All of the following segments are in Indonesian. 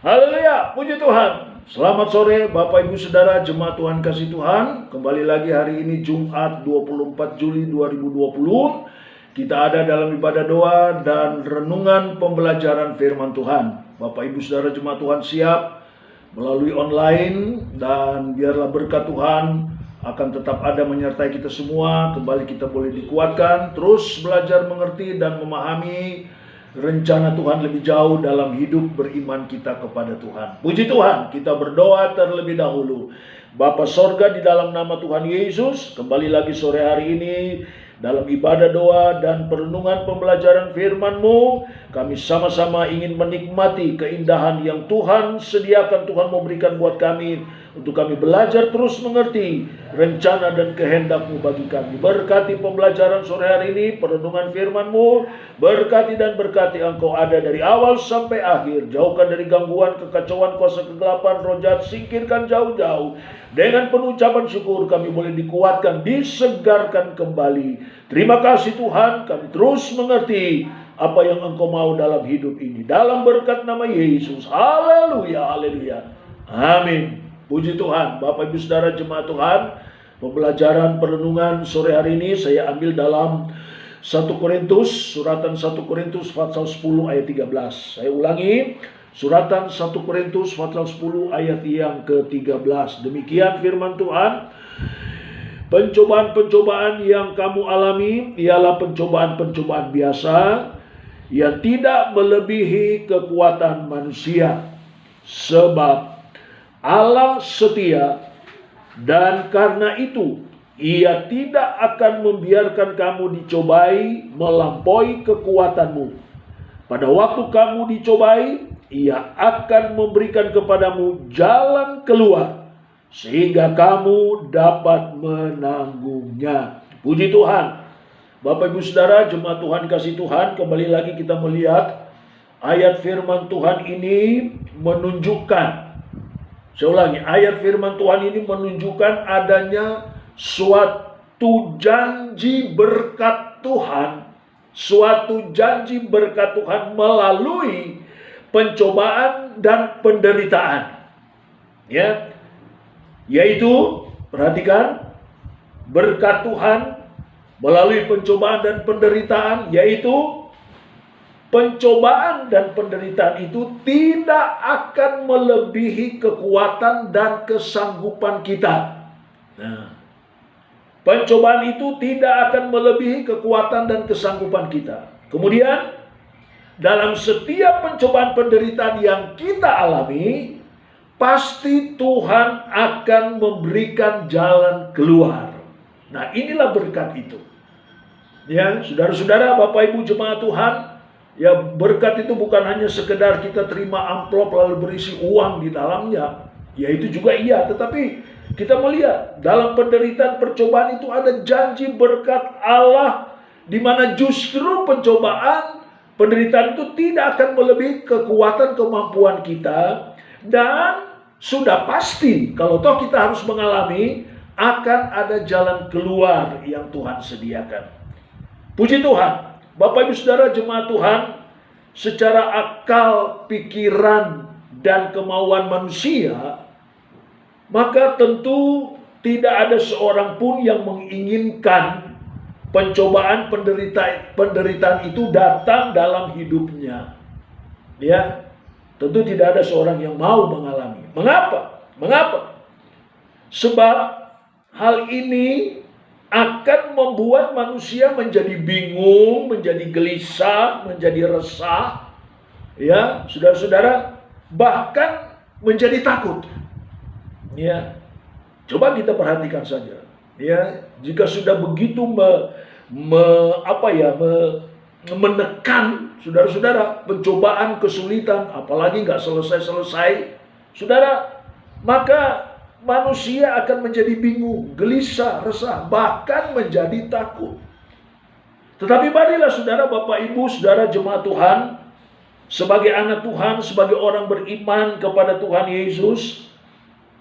Haleluya, puji Tuhan. Selamat sore Bapak Ibu Saudara jemaat Tuhan kasih Tuhan. Kembali lagi hari ini Jumat 24 Juli 2020. Kita ada dalam ibadah doa dan renungan pembelajaran firman Tuhan. Bapak Ibu Saudara jemaat Tuhan siap melalui online, dan biarlah berkat Tuhan akan tetap ada menyertai kita semua. Kembali kita boleh dikuatkan, terus belajar mengerti dan memahami rencana Tuhan lebih jauh dalam hidup beriman kita kepada Tuhan. Puji Tuhan, kita berdoa terlebih dahulu. Bapa sorga, di dalam nama Tuhan Yesus, kembali lagi sore hari ini dalam ibadah doa dan perenungan pembelajaran firman-Mu, kami sama-sama ingin menikmati keindahan yang Tuhan sediakan, Tuhan memberikan buat kami, untuk kami belajar terus mengerti rencana dan kehendak-Mu bagi kami. Berkati pembelajaran sore hari ini, perenungan firman-Mu, berkati dan berkati Engkau ada dari awal sampai akhir. Jauhkan dari gangguan, kekacauan, kuasa kegelapan, roh jahat, singkirkan jauh-jauh. Dengan penuh ucapan syukur kami boleh dikuatkan, disegarkan kembali. Terima kasih Tuhan, kami terus mengerti apa yang Engkau mau dalam hidup ini. Dalam berkat nama Yesus. Haleluya, haleluya. Amin. Puji Tuhan. Bapak Ibu Saudara jemaat Tuhan, pembelajaran perenungan sore hari ini saya ambil dalam 1 Korintus, suratan 1 Korintus pasal 10 ayat 13. Saya ulangi, suratan 1 Korintus pasal 10 ayat yang ke-13. Demikian firman Tuhan. Pencobaan-pencobaan yang kamu alami ialah pencobaan-pencobaan biasa yang tidak melebihi kekuatan manusia. Sebab Allah setia, dan karena itu Ia tidak akan membiarkan kamu dicobai melampaui kekuatanmu. Pada waktu kamu dicobai, Ia akan memberikan kepadamu jalan keluar, sehingga kamu dapat menanggungnya. Puji Tuhan. Bapak Ibu Saudara jemaat Tuhan kasih Tuhan, kembali lagi kita melihat ayat firman Tuhan ini menunjukkan, saya ulangi, ayat firman Tuhan ini menunjukkan adanya suatu janji berkat Tuhan, suatu janji berkat Tuhan melalui pencobaan dan penderitaan. Ya, yaitu, perhatikan, berkat Tuhan melalui pencobaan dan penderitaan, yaitu pencobaan dan penderitaan itu tidak akan melebihi kekuatan dan kesanggupan kita. Nah, pencobaan itu tidak akan melebihi kekuatan dan kesanggupan kita. Kemudian, dalam setiap pencobaan penderitaan yang kita alami, pasti Tuhan akan memberikan jalan keluar. Nah, inilah berkat itu. Ya, saudara-saudara, Bapak Ibu jemaat Tuhan, ya, berkat itu bukan hanya sekedar kita terima amplop lalu berisi uang di dalamnya. Ya, itu juga iya, tetapi kita melihat dalam penderitaan percobaan itu ada janji berkat Allah, di mana justru pencobaan penderitaan itu tidak akan melebihi kekuatan kemampuan kita, dan sudah pasti kalau toh kita harus mengalami, akan ada jalan keluar yang Tuhan sediakan. Puji Tuhan. Bapak Ibu Saudara jemaat Tuhan, secara akal, pikiran, dan kemauan manusia, maka tentu tidak ada seorang pun yang menginginkan pencobaan penderitaan itu datang dalam hidupnya. Ya, tentu tidak ada seorang yang mau mengalami. Mengapa? Mengapa? Sebab hal ini akan membuat manusia menjadi bingung, menjadi gelisah, menjadi resah, ya, saudara-saudara, bahkan menjadi takut. Ya, coba kita perhatikan saja. Ya, jika sudah begitu menekan, saudara-saudara, pencobaan, kesulitan, apalagi nggak selesai-selesai, saudara, maka manusia akan menjadi bingung, gelisah, resah, bahkan menjadi takut. Tetapi marilah saudara, Bapak Ibu, saudara jemaat Tuhan, sebagai anak Tuhan, sebagai orang beriman kepada Tuhan Yesus,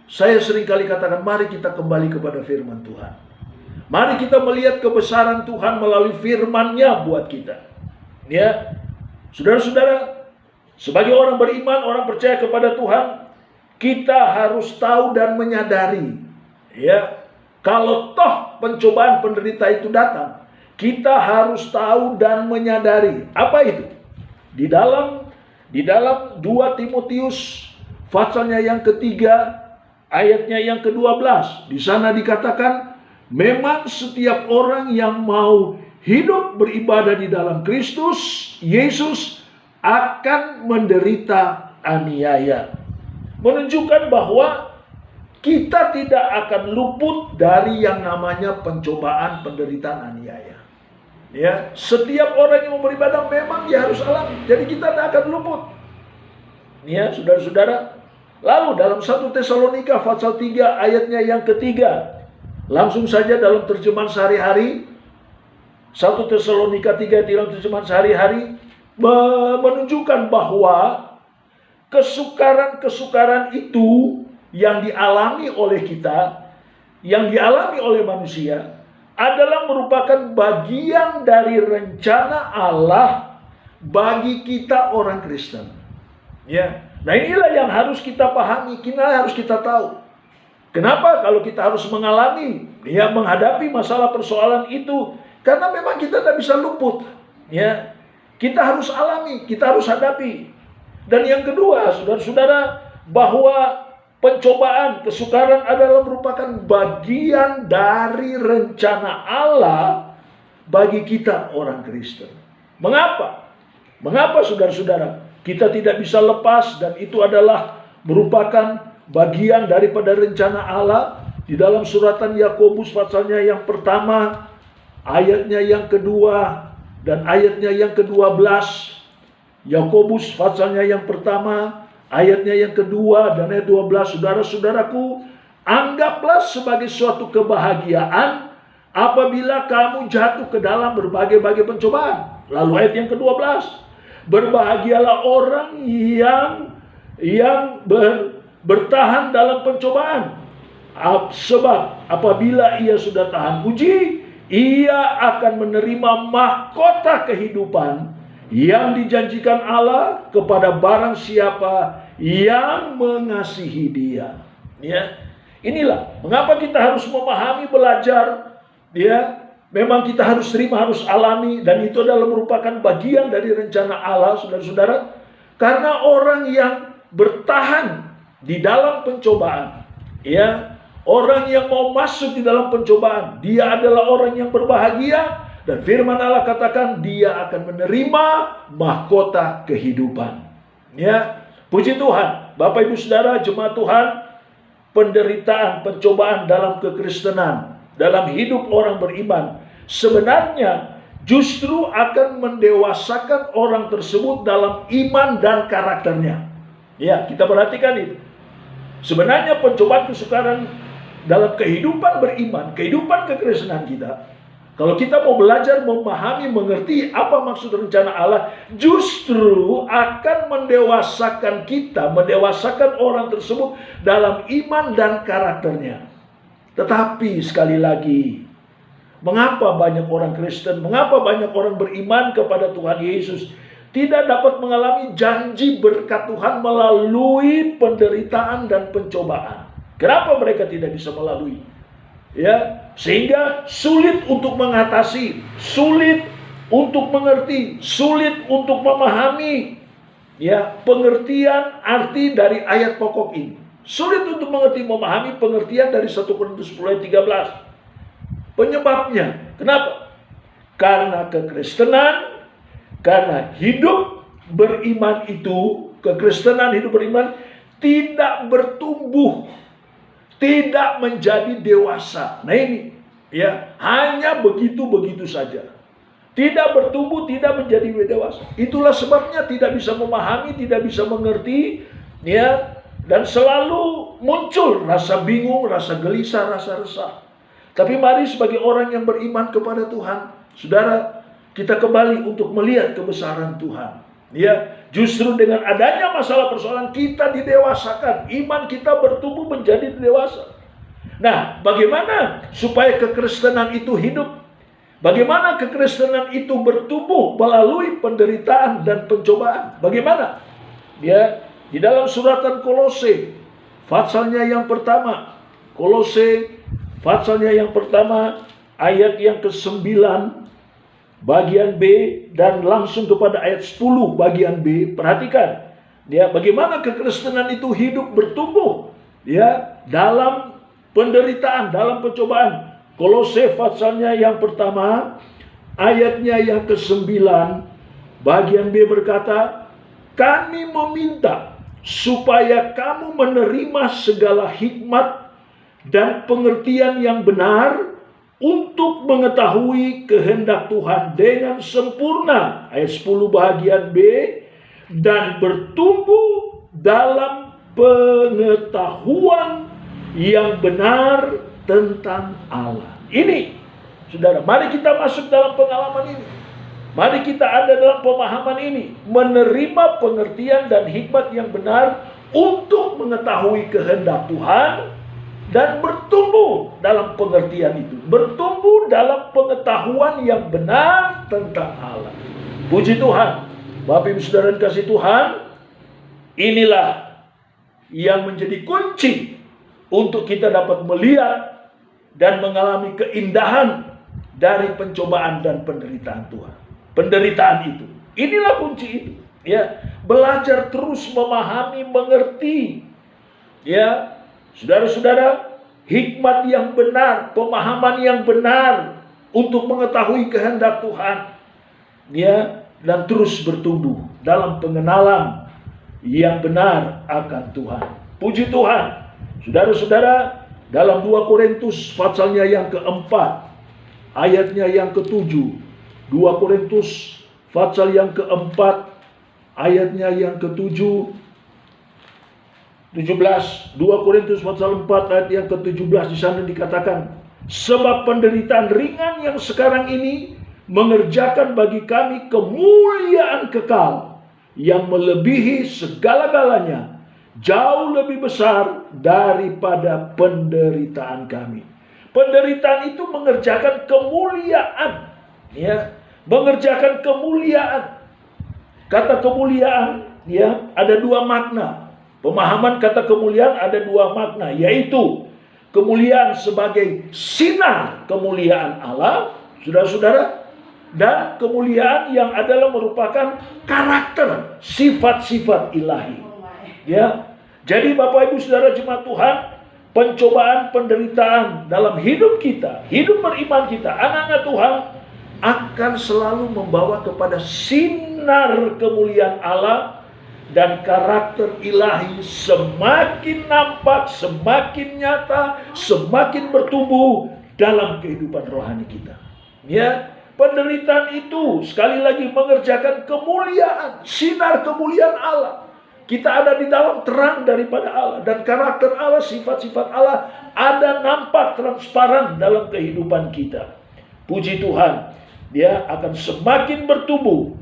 saya seringkali katakan, mari kita kembali kepada firman Tuhan. Mari kita melihat kebesaran Tuhan melalui firman-Nya buat kita. Ya, saudara-saudara, Sebagai orang beriman, orang percaya kepada Tuhan, kita harus tahu dan menyadari, ya, kalau toh pencobaan penderita itu datang, kita harus tahu dan menyadari apa itu. Di dalam 2 Timotius pasalnya yang ketiga, ayatnya yang ke-12, di sana dikatakan, memang setiap orang yang mau hidup beribadah di dalam Kristus Yesus akan menderita aniaya. Menunjukkan bahwa kita tidak akan luput dari yang namanya pencobaan, penderitaan, aniaya. Ya, setiap orang yang mau beribadah memang dia harus alami. Jadi kita tidak akan luput. Ya, saudara-saudara. Lalu dalam 1 Tesalonika pasal 3 ayatnya yang ketiga. Langsung saja dalam terjemahan sehari-hari. 1 Tesalonika 3 dalam terjemahan sehari-hari menunjukkan bahwa kesukaran-kesukaran itu yang dialami oleh kita, yang dialami oleh manusia, adalah merupakan bagian dari rencana Allah bagi kita orang Kristen. Ya, nah inilah yang harus kita pahami, harus kita tahu. Kenapa kalau kita harus mengalami, ya, menghadapi masalah persoalan itu? Karena memang kita tidak bisa luput. Ya, kita harus alami, kita harus hadapi. Dan yang kedua, saudara-saudara, bahwa pencobaan, kesukaran adalah merupakan bagian dari rencana Allah bagi kita orang Kristen. Mengapa? Mengapa saudara-saudara? Kita tidak bisa lepas, dan itu adalah merupakan bagian daripada rencana Allah. Di dalam suratan Yakobus pasalnya yang pertama, ayatnya yang kedua, dan ayatnya yang ke-12. Yakobus pasalnya yang pertama, ayatnya yang kedua dan ayat 12. Saudara-saudaraku, anggaplah sebagai suatu kebahagiaan apabila kamu jatuh ke dalam berbagai-bagai pencobaan. Lalu ayat yang ke-12. Berbahagialah orang yang bertahan dalam pencobaan. Sebab apabila ia sudah tahan uji, ia akan menerima mahkota kehidupan yang dijanjikan Allah kepada barang siapa yang mengasihi Dia. Ya, inilah mengapa kita harus memahami, belajar. Ya, memang kita harus terima, harus alami, dan itu adalah merupakan bagian dari rencana Allah, saudara-saudara. Karena orang yang bertahan di dalam pencobaan, ya, orang yang mau masuk di dalam pencobaan, dia adalah orang yang berbahagia. Dan firman Allah katakan dia akan menerima mahkota kehidupan. Ya, puji Tuhan. Bapak Ibu Saudara, jemaat Tuhan, penderitaan, pencobaan dalam kekristenan, dalam hidup orang beriman, sebenarnya justru akan mendewasakan orang tersebut dalam iman dan karakternya. Ya, kita perhatikan itu. Sebenarnya pencobaan, kesukaran dalam kehidupan beriman, kehidupan kekristenan kita, kalau kita mau belajar, memahami, mengerti apa maksud rencana Allah, justru akan mendewasakan kita, mendewasakan orang tersebut dalam iman dan karakternya. Tetapi sekali lagi, mengapa banyak orang Kristen, mengapa banyak orang beriman kepada Tuhan Yesus tidak dapat mengalami janji berkat Tuhan melalui penderitaan dan pencobaan? Kenapa mereka tidak bisa melalui? Ya, sehingga sulit untuk mengatasi, sulit untuk mengerti, sulit untuk memahami, ya, pengertian arti dari ayat pokok ini. Sulit untuk mengerti, memahami pengertian dari 1 Korintus 10 ayat 13. Penyebabnya, kenapa? Karena kekristenan, karena hidup beriman itu, kekristenan, hidup beriman tidak bertumbuh, tidak menjadi dewasa. Nah ini, ya, hanya begitu-begitu saja. Tidak bertumbuh, tidak menjadi dewasa. Itulah sebabnya tidak bisa memahami, tidak bisa mengerti, ya, dan selalu muncul rasa bingung, rasa gelisah, rasa resah. Tapi mari sebagai orang yang beriman kepada Tuhan, saudara, kita kembali untuk melihat kebesaran Tuhan. Ya, justru dengan adanya masalah persoalan kita didewasakan, iman kita bertumbuh menjadi dewasa. Nah, bagaimana supaya kekristenan itu hidup? Bagaimana kekristenan itu bertumbuh melalui penderitaan dan pencobaan? Bagaimana? Ya, di dalam suratan Kolose, pasalnya yang pertama, Kolose pasalnya yang pertama, ayat yang ke-9 bagian B, dan langsung kepada ayat 10 bagian B. Perhatikan ya, bagaimana kekristenan itu hidup bertumbuh ya dalam penderitaan, dalam pencobaan. Kolose pasalnya yang pertama, ayatnya yang ke-9 bagian B berkata, kami meminta supaya kamu menerima segala hikmat dan pengertian yang benar untuk mengetahui kehendak Tuhan dengan sempurna. Ayat 10 bagian B, dan bertumbuh dalam pengetahuan yang benar tentang Allah. Ini, saudara, mari kita masuk dalam pengalaman ini. Mari kita ada dalam pemahaman ini. Menerima pengertian dan hikmat yang benar untuk mengetahui kehendak Tuhan dan bertumbuh dalam pengertian itu. Bertumbuh dalam pengetahuan yang benar tentang Allah. Puji Tuhan. Bapak Ibu Saudara kasih Tuhan, inilah yang menjadi kunci untuk kita dapat melihat dan mengalami keindahan dari pencobaan dan penderitaan Tuhan. Penderitaan itu, inilah kunci itu. Ya, belajar terus memahami, mengerti. Ya, saudara-saudara, hikmat yang benar, pemahaman yang benar untuk mengetahui kehendak Tuhan. Ya, dan terus bertumbuh dalam pengenalan yang benar akan Tuhan. Puji Tuhan. Saudara-saudara, dalam 2 Korintus pasalnya yang keempat, ayatnya yang ke-7. 2 Korintus pasal yang keempat, ayatnya yang ke-7, 17. 2 Korintus pasal 4 ayat yang ke-17, di sana dikatakan, sebab penderitaan ringan yang sekarang ini mengerjakan bagi kami kemuliaan kekal yang melebihi segala-galanya, jauh lebih besar daripada penderitaan kami. Penderitaan itu mengerjakan kemuliaan, ya, mengerjakan kemuliaan. Kata kemuliaan, ya, ada dua makna. Pemahaman kata kemuliaan ada dua makna, yaitu kemuliaan sebagai sinar kemuliaan Allah, saudara-saudara, dan kemuliaan yang adalah merupakan karakter, sifat-sifat ilahi. Ya, jadi Bapak Ibu Saudara jemaat Tuhan, pencobaan, penderitaan dalam hidup kita, hidup beriman kita, anak-anak Tuhan, akan selalu membawa kepada sinar kemuliaan Allah dan karakter ilahi semakin nampak, semakin nyata, semakin bertumbuh dalam kehidupan rohani kita. Ya, penderitaan itu sekali lagi mengerjakan kemuliaan, sinar kemuliaan Allah. Kita ada di dalam terang daripada Allah, dan karakter Allah, sifat-sifat Allah ada nampak transparan dalam kehidupan kita. Puji Tuhan, dia akan semakin bertumbuh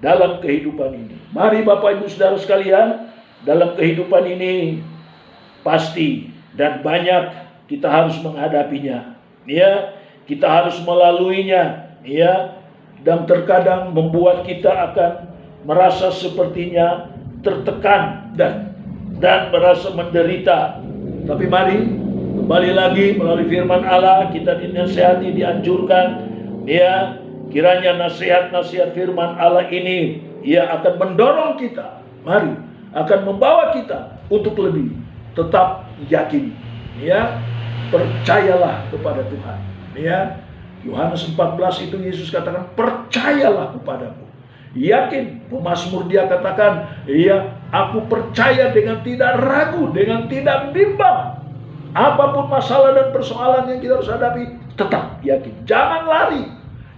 dalam kehidupan ini. Mari Bapak Ibu Saudara sekalian, dalam kehidupan ini pasti dan banyak kita harus menghadapinya. Ya, kita harus melaluinya. Ya, dan terkadang membuat kita akan merasa sepertinya tertekan dan merasa menderita. Tapi mari kembali lagi melalui firman Allah kita dinasihati, dianjurkan, ya, kiranya nasihat-nasihat firman Allah ini ia akan mendorong kita, mari, akan membawa kita untuk lebih tetap yakin, ya, percayalah kepada Tuhan. Ya, Yohanes 14 itu Yesus katakan, percayalah kepadaku. Yakin, pemazmur dia katakan, ya, aku percaya dengan tidak ragu, dengan tidak bimbang. Apapun masalah dan persoalan yang kita harus hadapi, tetap yakin. Jangan lari,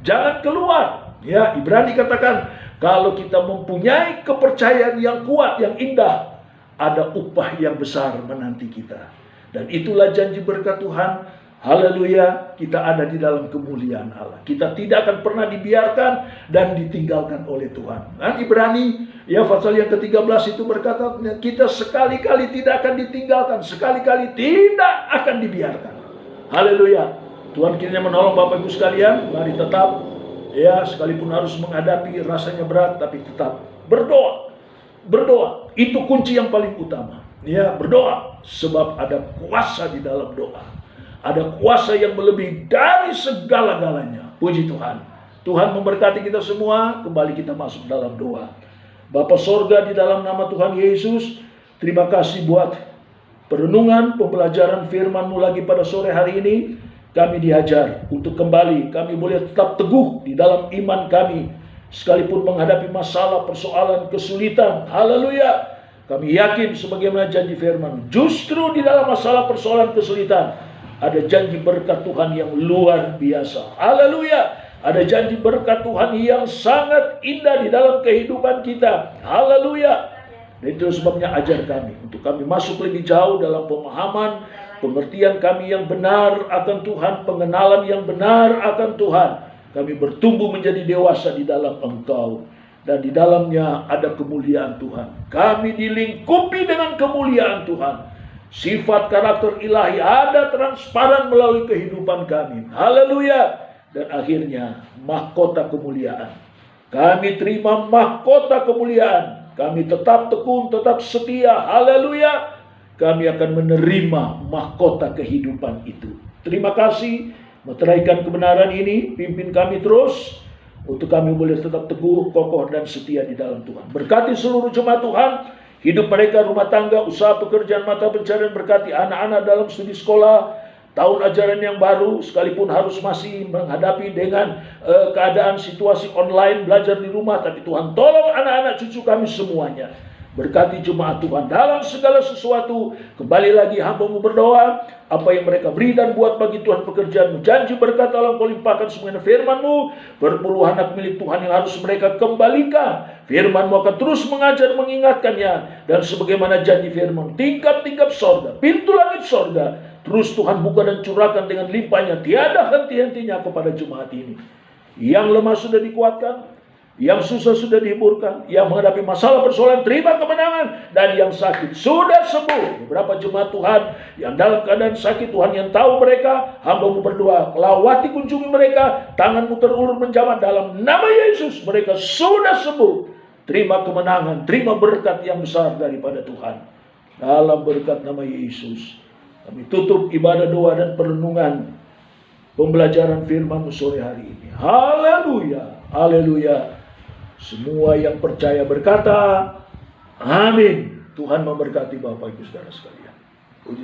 jangan keluar. Ya, Ibrani katakan, kalau kita mempunyai kepercayaan yang kuat, yang indah, ada upah yang besar menanti kita. Dan itulah janji berkat Tuhan. Haleluya, kita ada di dalam kemuliaan Allah. Kita tidak akan pernah dibiarkan dan ditinggalkan oleh Tuhan. Dan Ibrani, ya, pasal yang ke-13 itu berkata, kita sekali-kali tidak akan ditinggalkan, sekali-kali tidak akan dibiarkan. Haleluya. Tuhan kiranya menolong Bapak Ibu sekalian. Mari tetap, ya, sekalipun harus menghadapi rasanya berat, tapi tetap berdoa. Berdoa, itu kunci yang paling utama. Ya, berdoa, sebab ada kuasa di dalam doa. Ada kuasa yang melebihi dari segala-galanya. Puji Tuhan. Tuhan memberkati kita semua, kembali kita masuk dalam doa. Bapa sorga, di dalam nama Tuhan Yesus, terima kasih buat perenungan, pembelajaran firman-Mu lagi pada sore hari ini. Kami diajar untuk kembali, kami boleh tetap teguh di dalam iman kami, sekalipun menghadapi masalah, persoalan, kesulitan. Haleluya. Kami yakin sebagaimana janji firman, justru di dalam masalah, persoalan, kesulitan, ada janji berkat Tuhan yang luar biasa. Haleluya. Ada janji berkat Tuhan yang sangat indah di dalam kehidupan kita. Haleluya. Dan itu sebabnya ajar kami, untuk kami masuk lebih jauh dalam pemahaman, pengertian kami yang benar akan Tuhan, pengenalan yang benar akan Tuhan. Kami bertumbuh menjadi dewasa di dalam Engkau. Dan di dalamnya ada kemuliaan Tuhan. Kami dilingkupi dengan kemuliaan Tuhan. Sifat karakter ilahi ada transparan melalui kehidupan kami. Haleluya. Dan akhirnya mahkota kemuliaan. Kami terima mahkota kemuliaan. Kami tetap tekun, tetap setia. Haleluya. Kami akan menerima mahkota kehidupan itu. Terima kasih. Meteraikan kebenaran ini. Pimpin kami terus. Untuk kami boleh tetap teguh, kokoh, dan setia di dalam Tuhan. Berkati seluruh jemaat Tuhan. Hidup mereka, rumah tangga, usaha, pekerjaan, mata pencarian. Berkati anak-anak dalam studi sekolah. Tahun ajaran yang baru, sekalipun harus masih menghadapi dengan keadaan situasi online, belajar di rumah. Tapi Tuhan tolong anak-anak cucu kami semuanya. Berkati jemaat Tuhan dalam segala sesuatu. Kembali lagi hamba-Mu berdoa. Apa yang mereka beri dan buat bagi Tuhan pekerjaan-Mu. Janji berkat Allah Kau limpahkan semuanya firman-Mu. Berpuluh anak milik Tuhan yang harus mereka kembalikan. Firman-Mu akan terus mengajar mengingatkannya. Dan sebagaimana janji firman, tingkap-tingkap sorga, pintu langit sorga, terus Tuhan buka dan curahkan dengan limpahnya, tiada henti-hentinya kepada jemaat ini. Yang lemah sudah dikuatkan, yang susah sudah dihiburkan, yang menghadapi masalah persoalan terima kemenangan, dan yang sakit sudah sembuh. Beberapa jemaat Tuhan yang dalam keadaan sakit, Tuhan yang tahu mereka, hamba-Mu berdoa, lawati kunjungi mereka, tangan-Mu terulur menjamah dalam nama Yesus, mereka sudah sembuh. Terima kemenangan, terima berkat yang besar daripada Tuhan. Dalam berkat nama Yesus. Kami tutup ibadah doa dan perenungan pembelajaran firman-Mu sore hari ini. Haleluya, haleluya. Semua yang percaya berkata, amin. Tuhan memberkati Bapak Ibu Saudara sekalian.